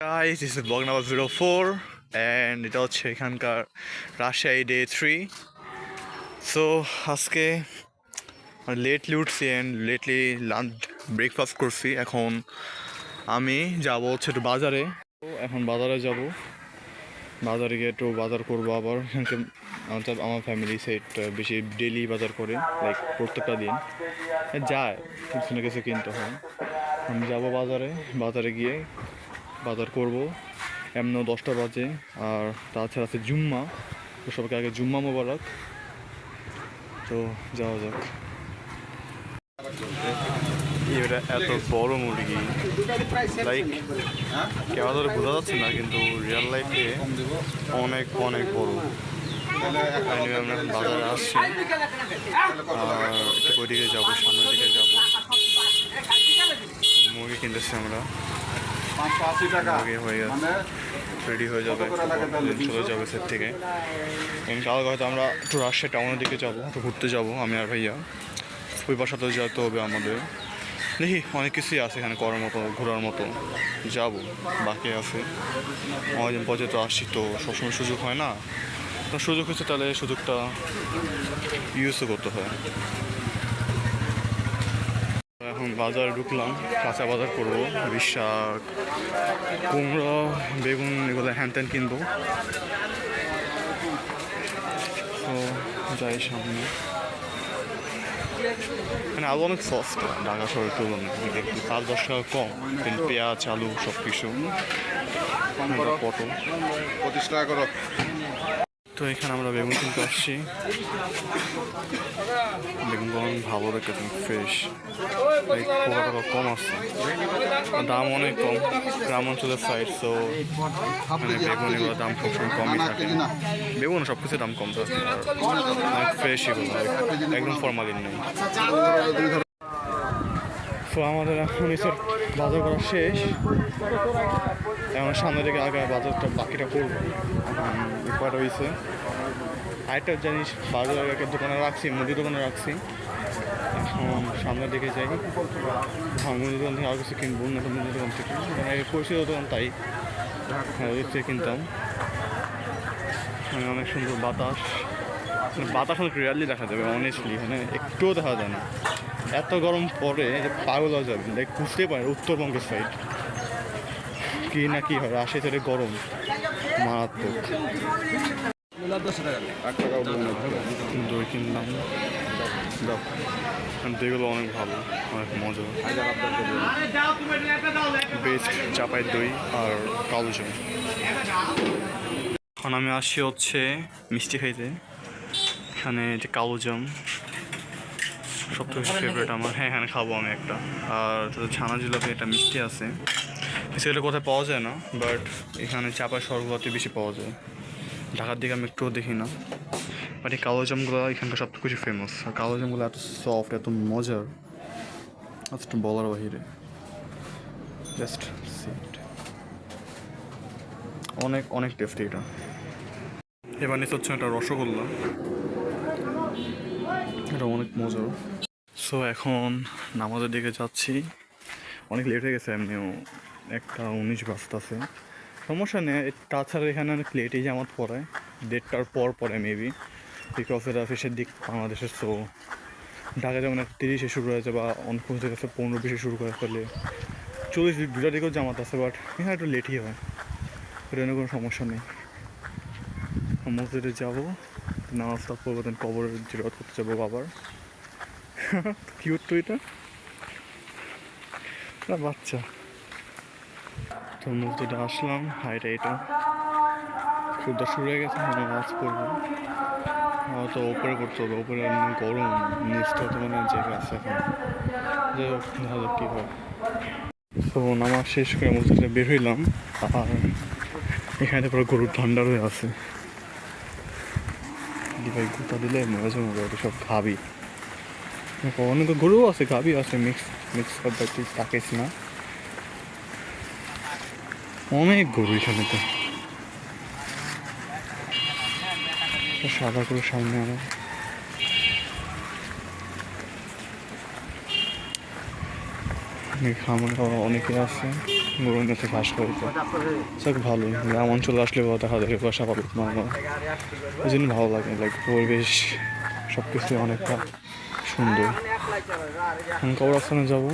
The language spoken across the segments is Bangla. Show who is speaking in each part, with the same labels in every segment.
Speaker 1: Guys, this is vlog number 04 and এটা হচ্ছে এখানকার রাজশাহী ডে 3. সো আজকে লেটলি উঠছি অ্যান্ড লেটলি লাঞ্চ ব্রেকফাস্ট করছি. এখন আমি যাবো হচ্ছে একটু বাজারে. এখন বাজারে যাব, বাজারে গিয়ে একটু বাজার করবো. আবার আমার ফ্যামিলি সেট বেশি ডেলি বাজার করে, লাইক প্রত্যেকটা দিন যায়, কিছু না কিছু কিনতে হয়. আমি যাবো বাজারে, বাজারে গিয়ে বাজার করব. এমন 10টা বাজে. আর তাছাড়া আছে জুম্মা, তো সবাইকে আগে জুম্মা মোবারক. তো যাওয়া যাক. এটা এত বড় মুরগি, লাইক কেমন ধরে বোঝা যাচ্ছে না, কিন্তু রিয়েল লাইফে অনেক অনেক বড়. আমরা এখন বাজারে আসছি আর একটু ওইদিকে যাবো, সামনের দিকে যাবো. মুরগি কিনতেছি আমরা. হয়ে গেছে, রেডি হয়ে যাবে, চলে যাবে সেট থেকে. কালকে হয়তো আমরা একটু রাজশাহী টাউনের দিকে যাবো, একটু ঘুরতে যাবো আমি আর ভাইয়া. ওই বাসাতে যেতে হবে আমাদের. দেখি অনেক কিছুই আছে এখানে করার মতো, ঘোরার মতো. যাবো, বাকি আছে অনেকদিন পর যেহেতু আসছি, তো সবসময় সুযোগ হয় না. সুযোগ হচ্ছে, তাহলে সুযোগটা ইউজও করতে হয়. এখন বাজারে ঢুকলাম, কাঁচা বাজার করবো. শাক, কুমড়ো, বেগুন, এগুলো হ্যান ত্যান কিনবো. তো যাই সামনে. মানে আলু অনেক সস্ত ঢাকা শহরের তুলনায়, 5-10 টাকা কম, কিন্তু পেঁয়াজ, আলু সব কিছু. পটল 25 টাকা করো. তো এখানে আমরা বেগুন কিনতে আসছি. বেগুনগুলো অনেক ভালো দেখতে, ফ্রেশ, পোকা কম আসছে, দাম অনেক কম. গ্রাম অঞ্চলের সাইড, তো মানে বেগুন এগুলোর দাম সবসময় কমই থাকে. বেগুন সব কিছুর দাম কম থাকে, অনেক ফ্রেশ এগুলো, একদম ফরমালিন নেই. তো আমাদের এখন এসব বাজার করা শেষ. এখন সামনে থেকে আগে বাজারটা বাকিটা করবো. কয়টা হয়েছে আরেকটা জিনিস, বাজার একটা দোকানে রাখছি, মুদির দোকানে রাখছি. এখন সামনের দিকে যাই, মুদির দোকান থেকে আরও কিছু কিনবো, না তো মুদির দোকান থেকে পরিচিত দোকান, তাই ওদের থেকে কিনতাম. মানে অনেক সুন্দর বাতাস, বাতাস অনেক রিয়ারলি দেখা যাবে, অনেস্টলি মানে একটুও দেখা যায় না. এত গরম পড়ে যে পাগল হয়ে যাবে, লাইক বুঝতেই পারে উত্তরবঙ্গের সাইড কি না কি হয়, আসে সাইডে গরম মারাত্মক. দই কিনলাম, দইগুলো অনেক ভালো, অনেক মজা. বেস্ট চাপাই দই আর কালো জাম. এখন আমি আসছি হচ্ছে মিষ্টি খাইতে. এখানে যে কালো জাম সবথেকে ফেভারিট আমার. হ্যাঁ, এখানে খাবো আমি একটা. আর ছানা জিলাপি একটা মিষ্টি আছে, সেটা কোথায় পাওয়া যায় না, বাট এখানে চাপাই শহরগুলোতে বেশি পাওয়া যায়. ঢাকার দিকে আমি একটুও দেখি না. বাট এই কালো জামগুলো এখানকার সব কিছু ফেমাস. আর কালো জামগুলো এত সফট, এত মজার, আচ্ছা বলার বাহিরে. জাস্ট সিট, অনেক অনেক টেস্টি এটা. এবার নিতে হচ্ছে একটা রসগোল্লা, এটা অনেক মজার. সো এখন নামাজের দিকে যাচ্ছি. অনেক লেট হয়ে গেছে, এমনিও 1:19 বাজতেছে. সমস্যা নেই, তাছাড়া এখানে অনেক লেটেই জামাত পড়ায়, 1:30টার পর পরে মেবি, বিকজ এটা অফিসের দিক বাংলাদেশের. সো ঢাকা যেমন 30-এ শুরু হয়েছে, বা অনেক কিছু কাছে 15-20-এ শুরু করে ফেলে, 40-2টার দিকেও জামাত আছে. বাট এখানে একটু লেটই হয়, এটা কোনো সমস্যা নেই. মসজিদে যাবো, নামাজ পড়বো, দেন কবরের জিরাত করতে যাবো বাবার. কিউট তো এটা, বাচ্চা. তো মসজিদে আসলাম, হাইটা এটা খুদা শুরু হয়ে গেছে, নামাজ পড়বো. তো ওপরে পড়তে হবে, ওপরে গরম, নিচটা তো মানে জায়গা আছে এখন. যাই হোক, দেখা যাক কী হয়. তো নামাজ শেষ করে মসজিদে বের হইলাম, আর এখানে পুরো গরুর ঠান্ডা হয়ে আছে. ভাই গোটা দিলে মজা মজা, সব খাবি. অনেক গরুও আছে, গাভি আছে, মিক্স করতে তুই তাকিস না, অনেক গরু এখানে. তো সাদা করে সামনে আমার খামার অনেকে আছে গরুর কাছে ঘাস খাওয়াইতে, সব ভালো। গ্রাম অঞ্চলে আসলে দেখা যায় স্বাভাবিক নর্মাল, ওই জন্য ভালো লাগে। লাইক পরিবেশ সব কিছু অনেকটা সুন্দর। আমি কবরস্থানে যাবো,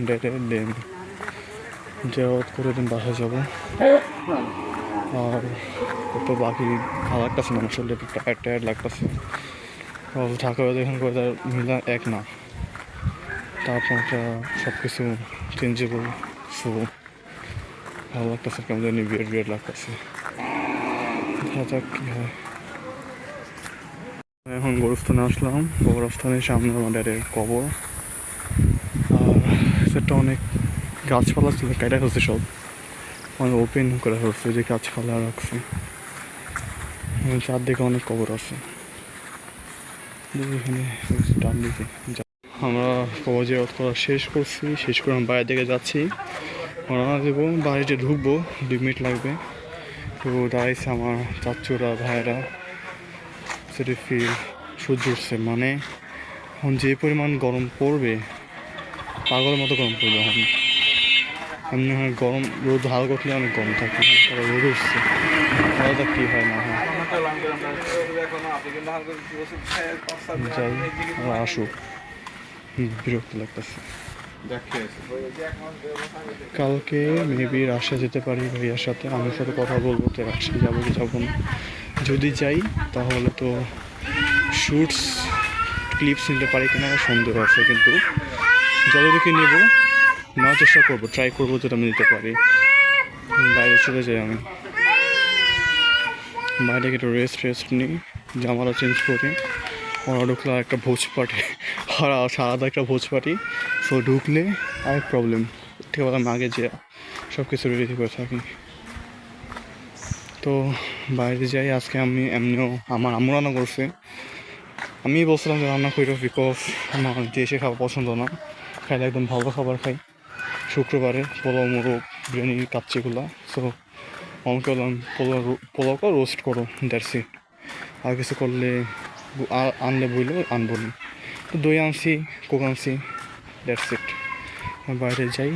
Speaker 1: ডেটে দেন জেরত করে দিন বাসায় যাবো। আর তো বাকি ভালো লাগতেছে না, আসলে একটু টায়ার্ড টায়ার্ড লাগতেছে। ঢাকা এখান করে তার মিলা এক না, তাপমাত্রা সব কিছু চেঞ্জেবল। সো ভালো লাগতেছে, কেমন জানি বিয়ার বিয়ার লাগতেছে। দেখা যাক কী হয়। এখন গোরস্থানে আসলাম, গোরস্থানের সামনে আমাদের কবর। আর সেটা অনেক গাছপালা ছিল, কেটে হচ্ছে সব, অনেক ওপেন করা হচ্ছে, যে গাছপালা রাখছে। চারদিকে অনেক কবর আছে এখানে ডান দিকে। আমরা কবর জিয়ারত করা শেষ করছি, শেষ করে আমরা বাইরের দিকে যাচ্ছি, রওনা দেবো। বাড়িতে ঢুকবো 2 মিনিট লাগবে। তো দাঁড়াইছে আমার চাচুরা ভাইয়েরা, সেটি ফিল সহ্য উঠছে। মানে এখন যে পরিমাণ গরম পড়বে, পাগলের মতো গরম পড়বে। এখন এমনি হয় গরম, রোদ হালকা উঠলে অনেক গরম থাকে, রোদ উঠছে, আলাদা কী হয় না হয়। যাই আসুক, বিরক্ত লাগতেছে। কালকে মেবি রাজশাহী যেতে পারি ভাইয়ার সাথে, আমার সাথে কথা বলবো তো রাজশাহী যাবো কি যাবো না। যদি যাই তাহলে তো শ্যুটস ক্লিপস নিতে পারি কিনা সন্দেহ আছে, কিন্তু যতটুকু নেবো নেওয়ার চেষ্টা করবো, ট্রাই করবো যেটা আমি নিতে পারি। বাইরে চলে যাই, আমি বাইরে একটু রেস্ট নিই, জামাটা চেঞ্জ করি। ওরা ঢুকলে একটা ভোজ পার্টি, আর আলাদা একটা ভোজ পার্টি। সো ঢুকলে আরেক প্রবলেম, ঠিক আছে আমি আগে যে সব কিছু রেডি করে থাকি। তো বাইরে যাই। আজকে আমি এমনিও আমার আম্মু রান্না করছে, আমি বলছিলাম যে রান্না করি, বিকজ আমার দেশে খাওয়া পছন্দ না, খাইলে একদম ভালো খাবার খাই। শুক্রবারে পোলাও মোরগ বিরিয়ানি কাচ্চিগুলা। সো আমাকে বললাম পোলাওকে রোস্ট করো, দ্যাটস ইট। আর কিছু করলে আনলে বইলে আনবো না। তো দই আনছি, কোক আনছি, দ্যাটস ইট। বাইরে যাই।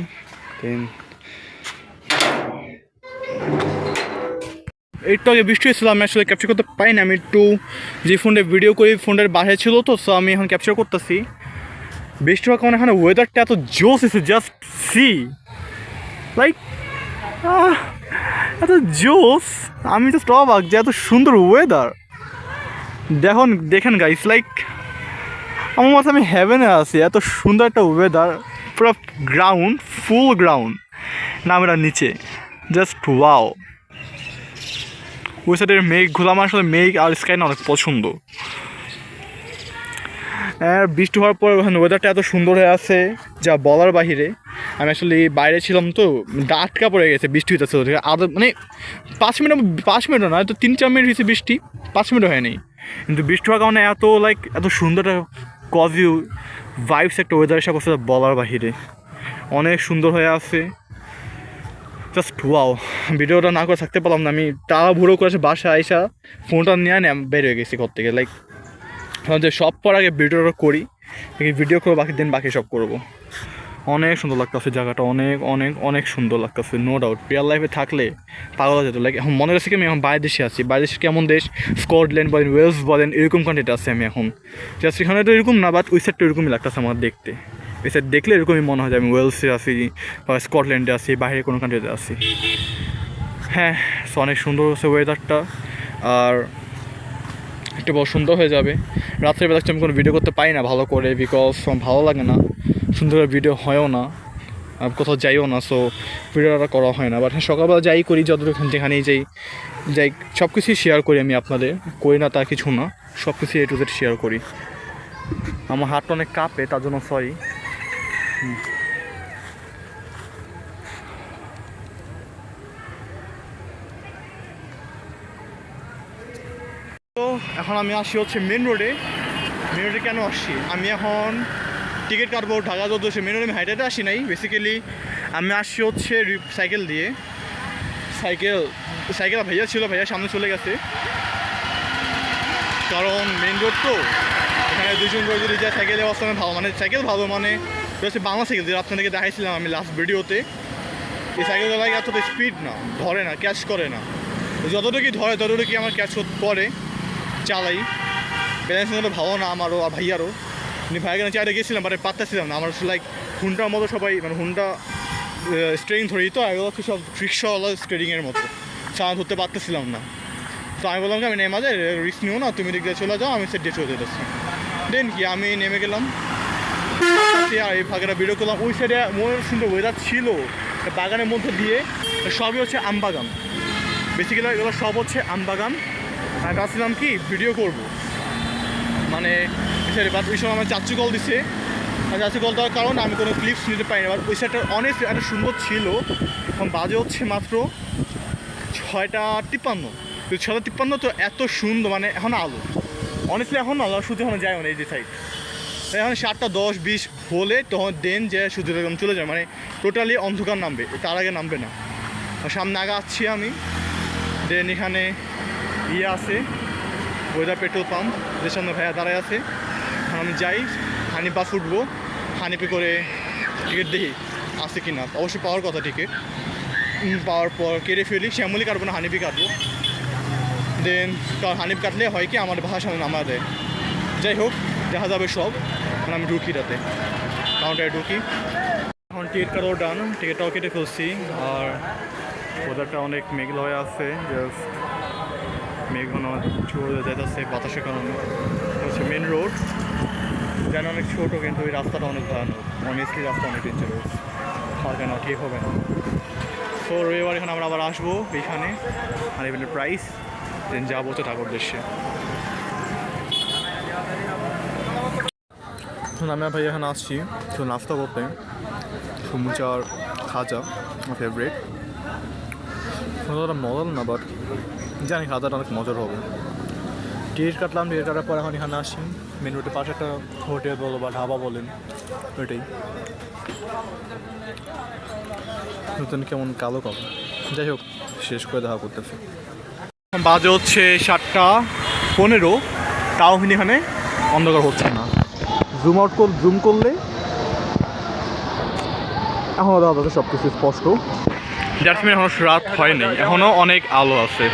Speaker 1: দেন একটু আগে বৃষ্টি হয়েছিল, আমি আসলে ক্যাপচার করতে পারি না। আমি একটু যে ফোনটা ভিডিও করি ফোনটার বাসায় ছিল, তো সো আমি এখন ক্যাপচার করতেছি। বৃষ্টি হওয়ার কারণে এখানে ওয়েদারটা এত জোস এসে, জাস্ট সি লাইক এত জোস। আমি জাস্ট অবাক যে এত সুন্দর ওয়েদার। দেখেন গাইস, লাইক আমার মতে আমি হেভেনে আছি, এত সুন্দর একটা ওয়েদার। পুরো গ্রাউন্ড, ফুল গ্রাউন্ড, নামেরা নিচে, জাস্ট ওয়াও। ওই সাইডের মেঘগুলো, আমার আসলে মেঘ আর স্কাই না অনেক পছন্দ। আর বৃষ্টি হওয়ার পর ওখানে ওয়েদারটা এত সুন্দর হয়ে আছে যা বলার বাহিরে। আমি আসলে বাইরে ছিলাম তো, আটকা পড়ে গেছে, বৃষ্টি হইতেছে আদৌ মানে 5 মিনিট না, তো 3-4 মিনিট হয়েছে বৃষ্টি, 5 মিনিট হয়নি। কিন্তু বৃষ্টি হওয়ার কারণে এত সুন্দর একটা কজি ভাইবস একটা ওয়েদার এসে করছে বলার বাহিরে, অনেক সুন্দর হয়ে আছে। Just wow. ভিডিওটা না করে থাকতে পারলাম না, আমি তাড়াহুড়ো করে বাসায় আইসা ফোনটা নিয়ে বের হয়ে গেছি ঘর থেকে। লাইক যে সব পর আগে ভিডিওটা করি, ভিডিও করে বাকি দিন বাকি সব করবো। অনেক সুন্দর লাগতেছে জায়গাটা, অনেক অনেক অনেক সুন্দর লাগতেছে, নো ডাউট। রিয়াল লাইফে থাকলে পাগল হয়ে যেত। লাইক এখন মনে হচ্ছে কি আমি এখন বাইরের দেশে আছি। বাইরের দেশে কেমন দেশ, স্কটল্যান্ড বলেন, ওয়েলস বলেন, এরকম কান্ট্রিতে আছে আমি এখন। জাস্ট এখানে তো এরকম না, বাট ওই সাইডটা এরকমই লাগতেছে আমার দেখতে। ওই সাইড দেখলে এরকমই মনে হয় যে আমি ওয়েলসে আছি বা স্কটল্যান্ডে আছি, বাইরে কোনো কান্ট্রিতে আছি। হ্যাঁ, সো অনেক সুন্দর হচ্ছে ওয়েদারটা। আর একটু বড় সুন্দর হয়ে যাবে। রাত্রেবেলা আমি কোনো ভিডিও করতে পারি না ভালো করে, বিকজ ভালো লাগে না, সুন্দর ভিডিও হয়ও না, কোথাও যাইও না। সো ভিডিওটা করা হয় না। বাট হ্যাঁ, সকালবেলা যাই করি, যতটুকু যেখানেই যাই সব কিছুই শেয়ার করি আমি আপনাদের। করি না তা কিছু না, সব কিছু A to Z শেয়ার করি। আমার হাতটা অনেক কাঁপে, তার জন্য সরি। তো এখন আমি আসি হচ্ছে মেন রোডে। কেন আসছি, আমি এখন টিকিট কাটবো ঢাকা উদ্দেশ্যে। মেন রোডে আমি হাইটে আসি নাই, বেসিক্যালি আমি আসছি হচ্ছে সাইকেল দিয়ে। সাইকেল ভাইয়া ছিল, ভাইয়ার সামনে চলে গেছে, কারণ মেন রোড তো এখানে 2জন করে যদি যায় সাইকেলে অবস্থা ভালো, মানে সাইকেল ভালো, মানে এটা হচ্ছে বাংলা সাইকেল, যেটা আপনাদেরকে দেখাইছিলাম আমি লাস্ট ভিডিওতে। এই সাইকেলগুলো লাগে এতটা স্পিড না, ধরে না, ক্যাচ করে না। যতটুকুই ধরে ততটুকুই আমার ক্যাচ করে চালাই। ব্যালেন্স মতো ভালো না আমারও আর ভাইয়ারও। ভাইয়াকে চাইলে গেছিলাম বাট পারতেছিলাম না। আমার লাইক হুন্ডার মতো সবাই, মানে হুন্ডা স্টেরিং ধরি, তো এগুলো হচ্ছে সব রিক্সাওয়ালা স্টেরিংয়ের মতো, সারা ধরতে পারতেছিলাম না। তো আমি বললাম কি আমি নেমে যাই, রিস্ক নিও না, তুমি দিক দিয়ে চলে যাও, আমি সেট দিয়ে চলে যেতেছি। দেন কি আমি নেমে গেলাম আর এই ফাঁকেটা বেরো করলাম। ওই সাইডে মনে সুন্দর ওয়েদার ছিল, বাগানের মধ্যে দিয়ে সবই হচ্ছে আম বাগান। বেসিক্যালি এগুলো সব হচ্ছে আম বাগান। আমি ভাবছিলাম কি ভিডিও করবো, মানে বাট ওই সময় আমার চাচু কল দিছে। আর চাচু কল দেওয়ার কারণে আমি কোনো ক্লিপস নিতে পারি না। বাট ওই সাইডটা অনেক একটা সুন্দর ছিল। এখন বাজে হচ্ছে মাত্র 6:53। তো 6:53 তো এত সুন্দর, মানে এখন আলো অনেকলি এখন আলো শুধু এখন যায় না এই যে সাইড। এখন 7:10-20 হলে তখন দেন যে শুধু এরকম চলে যায়, মানে টোটালি অন্ধকার নামবে, তার আগে নামবে না। সামনে আগে আসছি আমি। দেন এখানে ইয়ে আছে ওয়েদার পেট্রোল পাম্প, যে সামনে ভাইয়া দাঁড়ায় আছে। এখন আমি যাই, হানি বাস উঠবো, হানিপে করে টিকিট দেখি আছে কি না। অবশ্যই পাওয়ার কথা টিকিট, পাওয়ার পর কেটে ফেলি। শ্যামলি কাটবো না, হানিপি কাটবো। দেন কারণ হানিপ কাটলে হয় কি আমার বাসার সামনে নামা দেয়। যাই হোক দেখা যাবে সব। এখন আমি ঢুকিটাতে, কাউন্টারে ঢুকি। এখন টিকিট কাটাও ডান, টিকিটটাও কেটে ফেলছি। আর ওয়েদারটা অনেক মেঘলা হয়ে আছে, জাস্ট মেঘ ঘন চলে যাইতেছে বাতাসের কারণে। হচ্ছে মেন রোড, যেন অনেক ছোটো, কিন্তু এই রাস্তাটা অনেক ভয়ানক। অনেস্টলি রাস্তা অনেক ডেঞ্জারাস, হালকা না ঠিক হবে না। তো রবিবার এখানে আমরা আবার আসবো এইখানে, আর ইভেন্টের প্রাইস দেন যাবো তো ঠাকুর দেশে। আমি ভাই এখানে আসছি তো নাস্তা করতে। সমুচার খাজা আমার ফেভারিট, মজার না, বাট জানি খাজাটা অনেক মজার হবে। টিকিট কাটলাম, টিকিট কাটার পর এখন এখানে আসি মেন রোডের পাশে একটা হোটেল বলো বা ধাবা বলেন, ওইটাই। নতুন কেমন কালো কালো, যাই হোক শেষ করে দেখা করতেছে। বাজে হচ্ছে 7:15, তাও এখানে অন্ধকার হচ্ছে না। জুম করলে এখনও দেখা যাচ্ছে সব কিছু স্পষ্ট। জার্সিমের এখনও রাত হয়নি, এখনও অনেক আলো আছে।